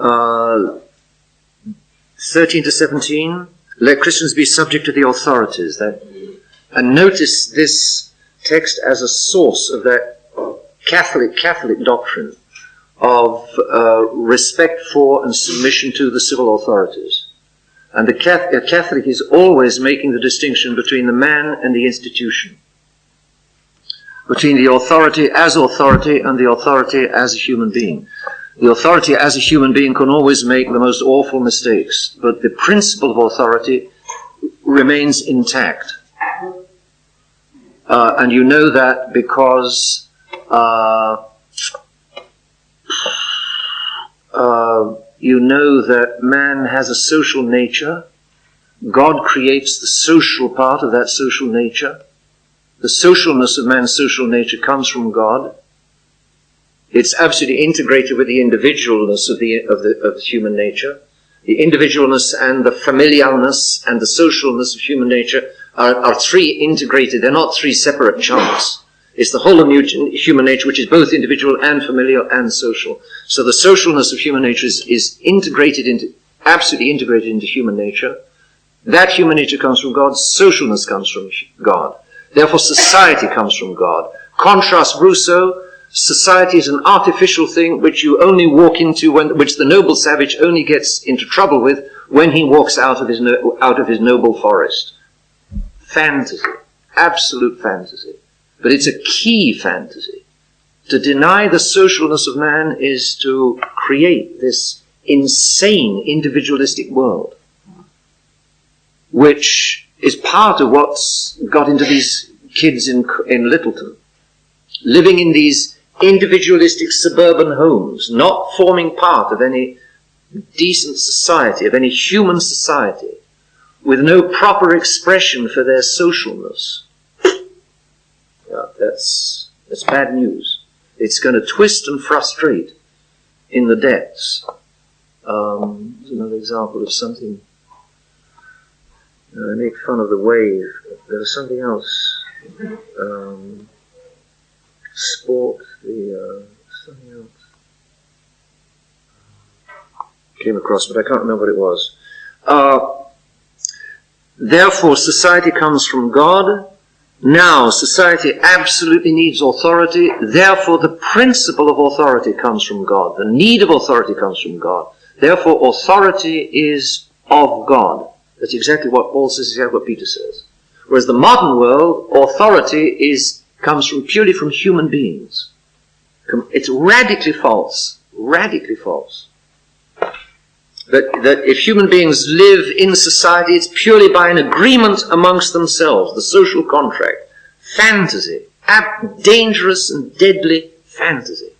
13 to 17, let Christians be subject to the authorities. And notice this text as a source of that Catholic doctrine of respect for and submission to the civil authorities. And a Catholic is always making the distinction between the man and the institution, between the authority and the authority as a human being. The authority as a human being can always make the most awful mistakes, but the principle of authority remains intact. And you know that because you know that man has a social nature. God creates the social part of that social nature. The socialness of man's social nature comes from God. It's absolutely integrated with the individualness of human nature. The individualness and the familialness and the socialness of human nature are three integrated. They're not three separate chunks. It's the whole of human nature, which is both individual and familial and social. So the socialness of human nature is absolutely integrated into human nature. That human nature comes from God. Socialness comes from God. Therefore, society comes from God. Contrast Rousseau. Society is an artificial thing which you only walk into, which the noble savage only gets into trouble with when he walks out of his noble forest. Fantasy. Absolute fantasy. But it's a key fantasy. To deny the socialness of man is to create this insane individualistic world, which is part of what's got into these kids in Littleton, living in these individualistic suburban homes, not forming part of any decent society, of any human society, with no proper expression for their socialness. Yeah, that's bad news. It's going to twist and frustrate in the depths. There's another example of something. I make fun of the wave. There was something else. Sport, something else. Came across, but I can't remember what it was. Therefore, society comes from God. Now, society absolutely needs authority. Therefore, the principle of authority comes from God. The need of authority comes from God. Therefore, authority is of God. That's exactly what Paul says, exactly what Peter says. Whereas the modern world, authority comes purely from human beings. It's radically false. Radically false. That if human beings live in society, it's purely by an agreement amongst themselves, the social contract. Fantasy. Dangerous and deadly fantasy.